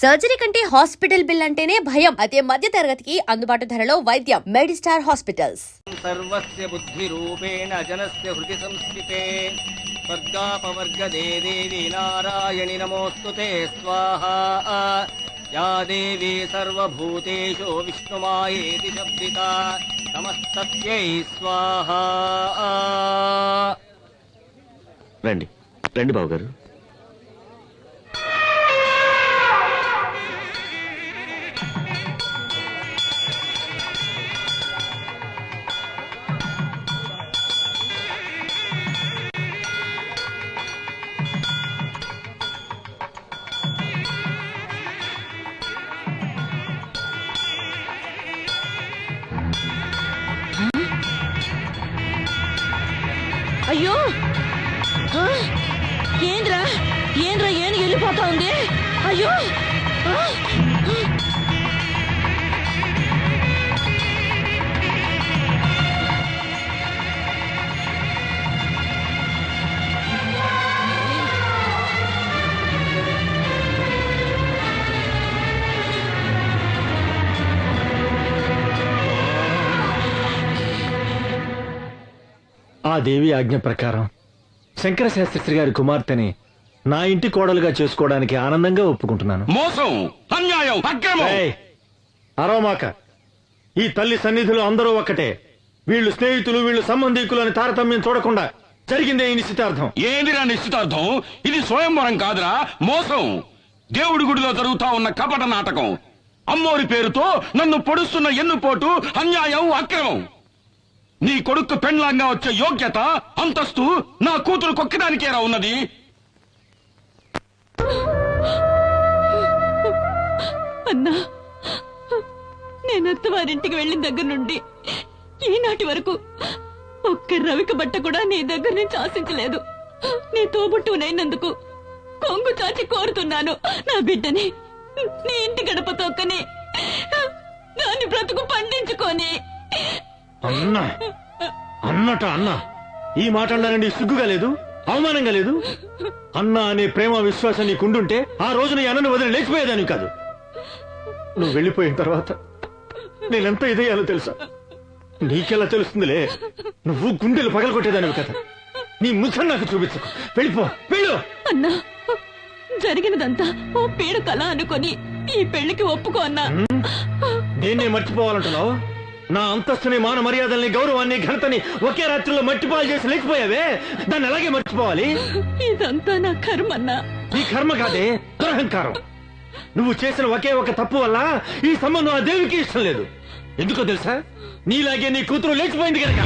Surgery కంటే hospital bill అంటేనే భయం. అదే మధ్య తరగతికి అందుబాటు ధరలో వైద్యం. Medistar hospitals. సర్వస్య బుద్ధి రూపేణ జనస్య హృది సంస్థితే స్వర్గాపవర్గదే దేవి నారాయణి నమోస్తుతే స్వాహా. యా దేవి సర్వభూతేషు విష్ణుమాయేతి శబ్దితా నమస్తస్యై స్వాహా. రండి రండి బాబు గారు. అయ్యో ఏంద్రా ఏంద్రా ఏను వెళ్ళిపోతా ఉంది. అయ్యో ఆ దేవి ఆజ్ఞ ప్రకారం శంకర శాస్త్రి గారి కుమార్తెని నా ఇంటి కోడలుగా చేసుకోవడానికి ఆనందంగా ఒప్పుకుంటున్నాను. మోసం, అన్యాయం, అక్రమం. అరవమాక. ఈ తల్లి సన్నిధిలో అందరూ ఒక్కటే. వీళ్ళు స్నేహితులు, వీళ్ళు సంబంధికులు అని తారతమ్యం చూడకుండా జరిగిందే ఈ నిశ్చితార్థం. ఏందిరా నిశ్చితార్థం? ఇది స్వయంవరం కాదురా, మోసం. దేవుడి గుడిలో జరుగుతా ఉన్న కపట నాటకం. అమ్మోరి పేరుతో నన్ను పొడుస్తున్న ఎన్నుపోటు, అన్యాయం, అక్రమం. నీ కొడుకు పెండ్లాంగా వచ్చే యోగ్యత, అంతస్తు నా కూతురు కొక్కడానికేరా ఉన్నది. అన్నా, నేను అత్తవారింటికి వెళ్ళిన దగ్గర నుండి ఈనాటి వరకు ఒక్క రవిక బట్ట కూడా నీ దగ్గర నుంచి ఆశించలేదు. నీ తోబుట్టునైనందుకు కొంగు చాచి కోరుతున్నాను. నా బిడ్డని నీ ఇంటి గడప తొక్కని దాన్ని బ్రతుకు పండించుకొని. అన్నా అన్నట అన్నా, ఈ మాట అన్నానండి సిగ్గుగా లేదు, అవమానంగా లేదు? అన్నా అనే ప్రేమ విశ్వాసం నీకుండుంటే ఆ రోజున ఈ అన్నను వదిలి లేచిపోయేదాన్ని కాదు. నువ్వు వెళ్ళిపోయిన తర్వాత నేనెంత ఇదయ్యాలో తెలుసా? నీకెలా తెలుస్తుందిలే, నువ్వు గుండెలు పగలగొట్టేదానివి కదా. నీ ముఖం నాకు చూపించకు, వెళ్ళిపో, వెళ్ళు. అన్నా, జరిగినదంతా ఓ పీడ కళ అనుకొని ఈ పెళ్లికి ఒప్పుకో అన్నా. నేనే మర్చిపోవాలంటున్నావు? నా అంతస్తుని, మాన మర్యాదల్ని, గౌరవాన్ని, ఘనతని ఒకే రాత్రిలో మట్టిపాలు చేసి లేకపోయావే, దాన్ని అలాగే మర్చిపోవాలి. ఇదంతా నా కర్మ అన్నా. నీ కర్మ కాదే, దురహంకారం. నువ్వు చేసిన ఒకే ఒక తప్పు వల్ల ఈ సంబంధం ఆ దేవికి ఇష్టం లేదు. ఎందుకో తెలుసా? నీలాగే నీ కూతురు లేచిపోయింది కనుక.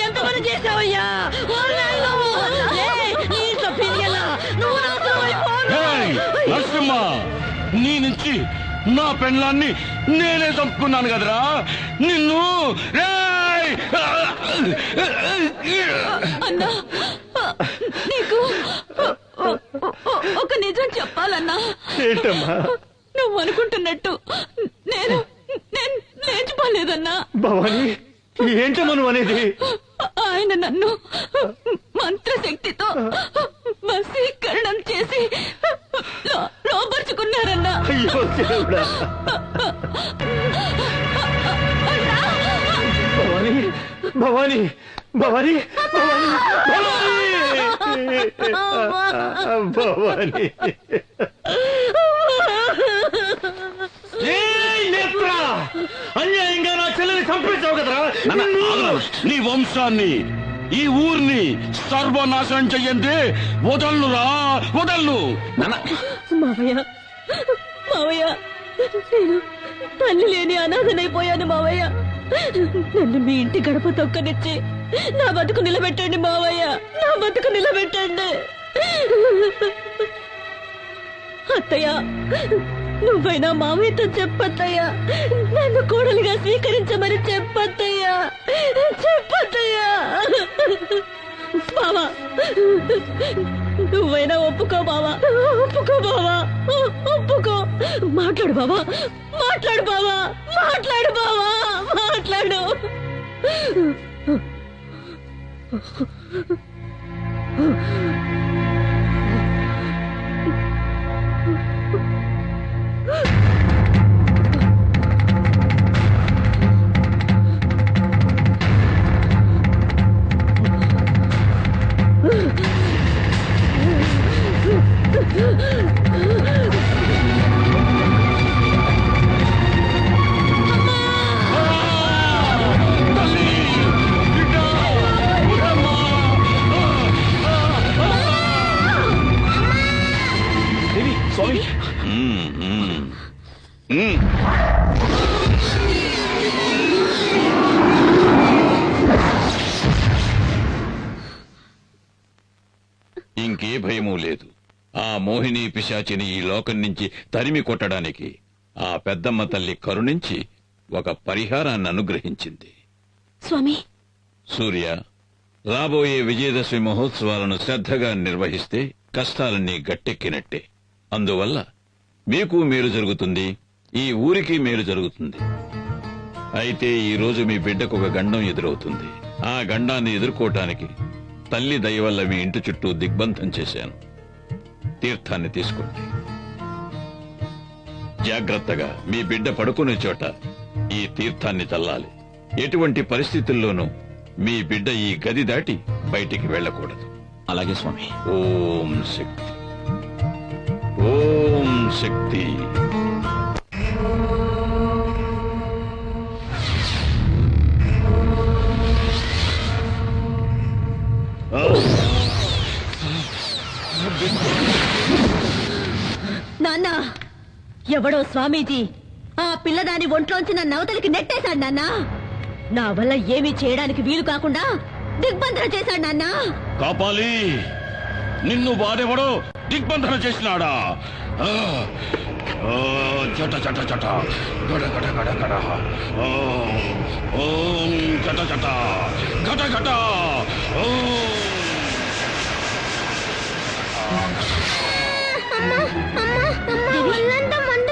ఎంతమంది చేసావయ్యా? నరసింహ, నీ నుంచి నా పెండ్లాన్ని నేనే చంపుకున్నాను కదరా నిన్ను. అన్నా, నీకు ఒక నిజం చెప్పాలన్నా. ఏంటమ్మా? నువ్వు అనుకుంటున్నట్టు నేను నేను లేచిపోలేదన్నా. భవాని, ఏంటమ్మా నువ్వు అనేది? ఆయన నన్ను మంత్రశక్తితో వశీకరణం చేసి లోపరుచుకున్నారన్నా. అయ్యో దేవుడా. భవాని భవాని భవాని భవాని అన్యాయంగా నా చెల్లెని చంపించావు కదరా. నీ వంశాన్ని, ఈ ఊరిని సర్వనాశనం చెయ్యండి వదలురా, వదలను. మావయ్య, మావయ్య, నేను తల్లి లేని అనాథనైపోయాను మావయ్య. నన్ను మీ ఇంటి గడప తొక్కనిచ్చి నా బతుకు నిలబెట్టండి మావయ్య, నా బతుకు నిలబెట్టండి. అత్తయ్య, నువ్వైనా మామయ్యతో చెప్పత్తయ్యా, నన్ను కోడలిగా స్వీకరించమని చెప్పత్తయ్యా, చెప్పత్తయ్యా. బావా, నువ్వైనా ఒప్పుకో బావా, ఒప్పుకో బావా, ఒప్పుకో. మాట్లాడు బావా, మాట్లాడు బావా, మాట్లాడు బావా, మాట్లాడు. ఇంకే భయమూ లేదు. ఆ మోహిని పిశాచిని ఈ లోకం నుంచి తరిమి కొట్టడానికి ఆ పెద్దమ్మ తల్లి కరుణించి ఒక పరిహారాన్ని అనుగ్రహించింది. స్వామి, సూర్య, రాబోయే విజయదశమి మహోత్సవాలను శ్రద్ధగా నిర్వహిస్తే కష్టాలన్నీ గట్టెక్కినట్టే. అందువల్ల మీకు మేలు జరుగుతుంది, ఈ ఊరికి మేలు జరుగుతుంది. అయితే ఈ రోజు మీ బిడ్డకు ఒక గండం ఎదురవుతుంది. ఆ గండాన్ని ఎదుర్కోవటానికి తల్లి దయ వల్ల మీ ఇంటి చుట్టూ దిగ్బంధం చేశాను. తీర్థాన్ని తీసుకోండి. జాగ్రత్తగా మీ బిడ్డ పడుకునే చోట ఈ తీర్థాన్ని చల్లాలి. ఎటువంటి పరిస్థితుల్లోనూ మీ బిడ్డ ఈ గది దాటి బయటికి వెళ్ళకూడదు. అలాగే స్వామి. ఓం శక్తి, ఓం శక్తి. నాన్న, ఎవడో స్వామీజీ ఆ పిల్లదాని ఒంట్లోంచి నన్ను అవతలికి నెట్టేశాడు నాన్న. నా వల్ల ఏమీ చేయడానికి వీలు కాకుండా దిగ్బంధన చేశాడు నాన్న. కాపాలి, నిన్ను వాడెవడో దిగ్బంధన చేసినాడా? ఆ, ఆ, చట చట చట గడ గడ గడ గడ. ఓం చట చట గట గట.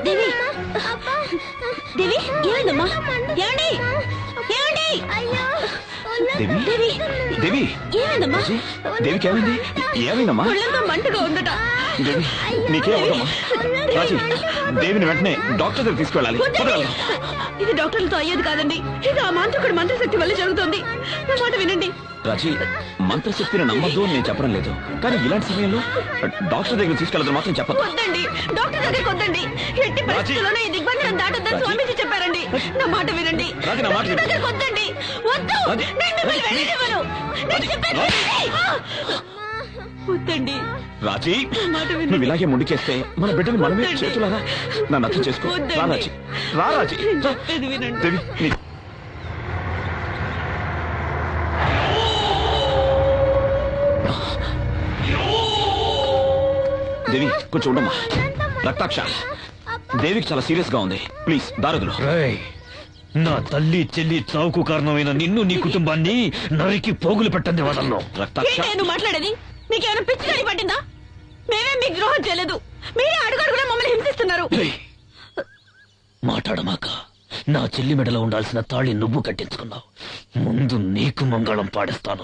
దేవి, దేవి, ఏమైందమ్మా? ఏమండి? ఏమండి? దేవి దేవి, దేవి ఏమైందమ్మా? దేవికి ఏమైంది? ఏమైందమ్మా? ఒళ్ళంతా మంటగా ఉందట. దేవి నీకే అవదమ్మా? రాజీ, దేవిని వెంటనే డాక్టర్ దగ్గర తీసుకువెళ్ళాలి. వద్దండి. ఇది డాక్టర్లతో అయ్యేది కాదండి. ఇది ఆ మాంత్రికుడి మంత్రశక్తి వల్ల జరుగుతుంది. నా మాట వినండి. రాజీ, మంత్రశక్తిని నమ్మద్దు అని నేను చెప్పడం లేదు, కానీ ఇలాంటి సమయంలో డాక్టర్ దగ్గర తీసుకెళ్ళదు మాత్రం చెప్పదు. వద్దండి, డాక్టర్ దగ్గరికి వద్దండి. ఎట్టి పరిస్థితుల్లోనూ ఈ దిగ్బంధనం దాటొద్దని రాజీ. స్వామీజీ చెప్పారండి. నా మాట వినండి. రాజీ, నా మాట డాక్టర్ విను. దగ్గరికి వద్దండి. వద్దు, రాజీ. నేను మిమ్మల్ని వెళ్ళనివ్వను. నేను చెప్పేది వినండి. వద్దండి. రాజీ, నా మాట వినండి. నువ్వు ఇలాగే ముందుకేస్తే మన బిడ్డని మనమే వద్దండి. చేతులారా నన్ను అర్థం చేసుకో. వద్దండి. రా రాజీ, రా రాజీ, నేను రా. చెప్పేది వినండి. దేవి నీ దేవి కొంచెం ఉండమ్మా. రక్తాక్ష, దేవికి చాలా సీరియస్ గా ఉంది. ప్లీజ్ దారదులు. నా తల్లి చెల్లి చావుకు కారణమైన నిన్ను నీ కుటుంబాన్ని నరికి పోగులు పెట్టండి వదలను. రక్తాక్ష, ఏంటి నేను మాట్లాడేది? మీకేమైనా పిచ్చి గాని పట్టిందా? మేమేం మీకు ద్రోహం చేయలేదు. మీరే అడుగడుగునా మమ్మల్ని హింసిస్తున్నారు. మాట్లాడమాక. నా చెల్లి మెడలో ఉండాల్సిన తాళి నువ్వు కట్టించుకున్నావు. ముందు నీకు మంగళం పాడిస్తాను.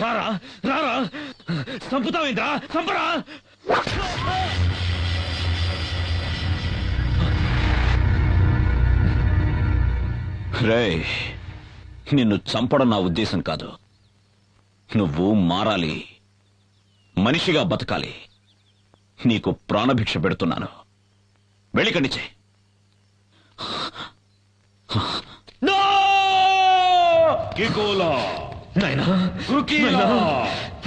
రారా రారా చంపుతావేంద్రా చంపరా రేయ్, నిన్ను చంపడం నా ఉద్దేశం కాదు. నువ్వు మారాలి, మనిషిగా బతకాలి. నీకు ప్రాణభిక్ష పెడుతున్నాను. వెళ్ళికండిచే. నాయనా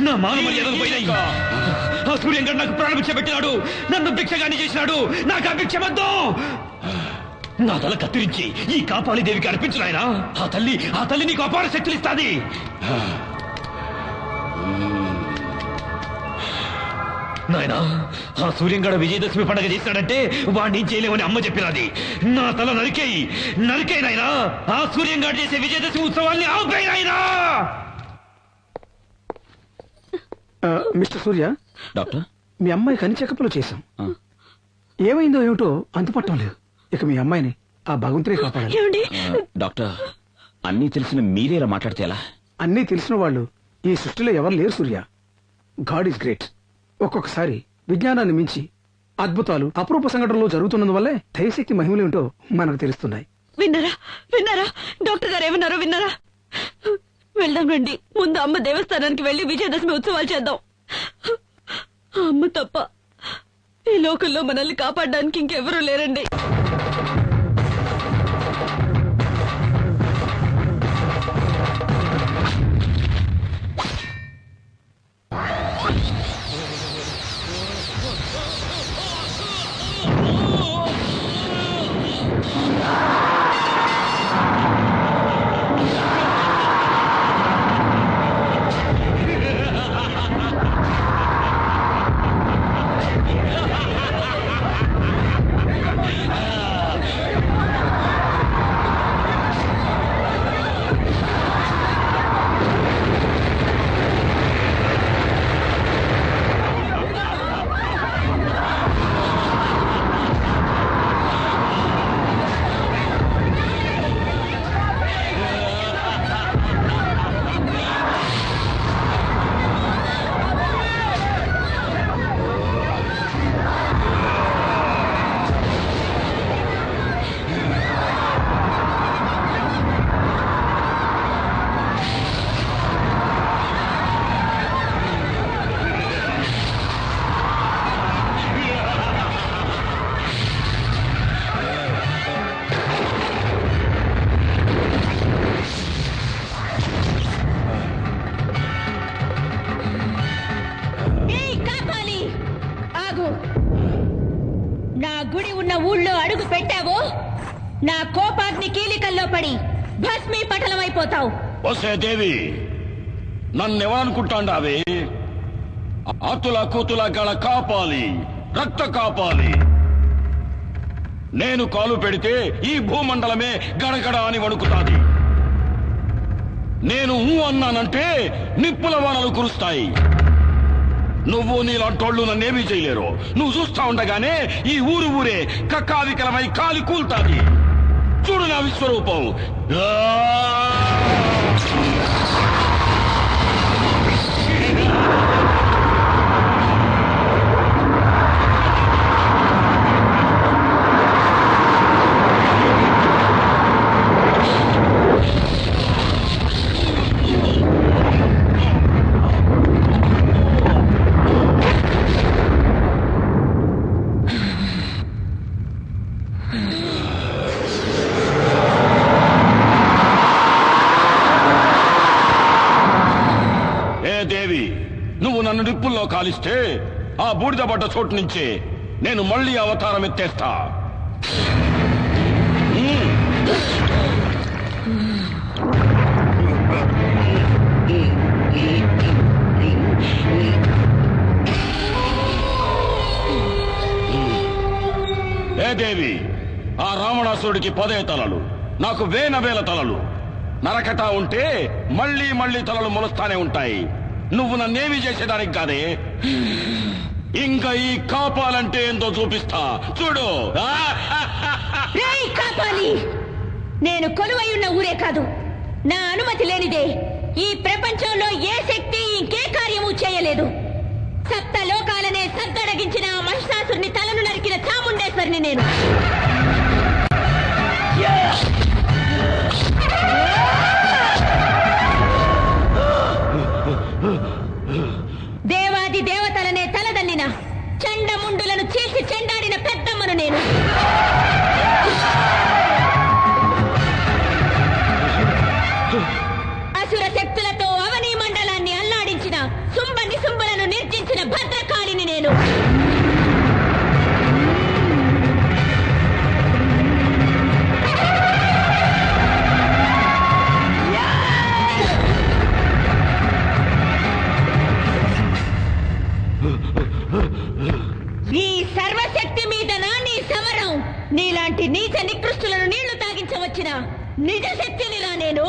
నా మాన మర్యాదలు పోయినాయి. ఆ సూర్యంగడ్ నాకు ప్రాణభిక్ష పెట్టినాడు, నన్ను భిక్షగాన్ని చేసినాడు. నాకు ఆ భిక్ష వద్దు. నా తల కత్తిరించి ఈ కాపాలి దేవికి అర్పించు నాయనా. ఆ తల్లి నీకు అపార శక్తులు ఇస్తాది. నాయనా, ఆ సూర్యంగడ విజయదశమి పండుగ చేసినాడంటే వాడిని చేయలేమని అమ్మ చెప్పినది. నా తల నరికేయి నాయనా. ఆ సూర్యంగడ చేసే విజయదశమి ఉత్సవాల్ని ఆపేయి నాయనా. మిస్టర్ సూర్య, డాక్టర్, మీ అమ్మాయికి అన్ని చెకప్లు చేశాం. ఆ. ఏమైందో ఏమిటో అంతుపట్టం లేదు. ఇక మీ అమ్మాయిని ఆ భగవంతుడే కాపాడాలి. ఏమండి డాక్టర్, అన్నీ తెలిసిన మీరేలా మాట్లాడితే ఎలా? అన్నీ తెలిసిన వాళ్ళు ఈ సృష్టిలో ఎవరు లేరు సూర్య. God is great. ఒక్కొక్కసారి విజ్ఞానాన్ని మించి అద్భుతాలు అపరూప సంఘటనలు జరుగుతున్నందువల్లే దైవశక్తి మహిమలేమిటో మనకు తెలుస్తున్నాయి. విన్నారా డాక్టర్ గారు ఏమన్నారో విన్నారా? వెళ్దాం రండి. ముందు అమ్మ దేవస్థానానికి వెళ్లి విజయదశమి ఉత్సవాలు చేద్దాం. ఆ అమ్మ తప్ప ఈ లోకంలో మనల్ని కాపాడడానికి ఇంకెవరూ లేరండి. నా గుడి ఉన్న ఊళ్ళో అడుగు పెట్టావో నా కోపాగ్ని కీలికల్లో పడి భస్మీ పటలమైపోతావు. వసే దేవి, నన్నెవరనుకుంటాండావే? ఆతుల కూతుల గల కాపాలి, రక్త కాపాలి. నేను కాలు పెడితే ఈ భూమండలమే గడగడ అని వణుకుతాది. నేను అన్నానంటే నిప్పుల వానలు కురుస్తాయి. నువ్వు నీలాంటోళ్ళు నన్నేమీ చేయలేరు. నువ్వు చూస్తా ఉండగానే ఈ ఊరే కక్కావికలమై కాలి కూల్తాది. చూడు నా విశ్వరూపం. దేవి, నువ్వు నన్ను నిప్పుల్లో కాలిస్తే ఆ బూడిద పడ్డ చోటు నుంచే నేను మళ్ళీ అవతారం ఎత్తేస్తా. ఏ దేవి, ఆ రావణాసురుడికి 10 తలలు, నాకు వేల తలలు. నరకటా ఉంటే మళ్ళీ మళ్ళీ తలలు మొలుస్తానే ఉంటాయి. నువ్వు నన్నేమి చేసేదానికి కాదే. ఇంకా ఈ కాపాలంటే ఏందో చూపిస్తా, చూడు. రేయ్ కాపాలి, నేను కొలువై ఉన్న ఊరే కాదు, నా అనుమతి లేనిదే ఈ ప్రపంచంలో ఏ శక్తి ఇంకే కార్యము చేయలేదు. సప్త లోకాలనే సద్దడగించిన ఆ మహిషాసురుని తలను నరికిన చాముండేశ్వరిని నేను. దేవాది దేవతలనే తలదన్నిన చండముండులను చీల్చి చెండాడిన పెద్దమ్మను నేను. అసుర శక్తులతో అవనీ మండలాన్ని అల్లాడించిన శుంభ నిశుంభులను నిర్జించిన భద్రకాళిని నేను. ఈ సర్వశక్తి మీద నీ సమరం. నీలాంటి నీచ నికృష్టులను నీళ్లు తాగించవచ్చిన నిజ శక్తినిరా నేను.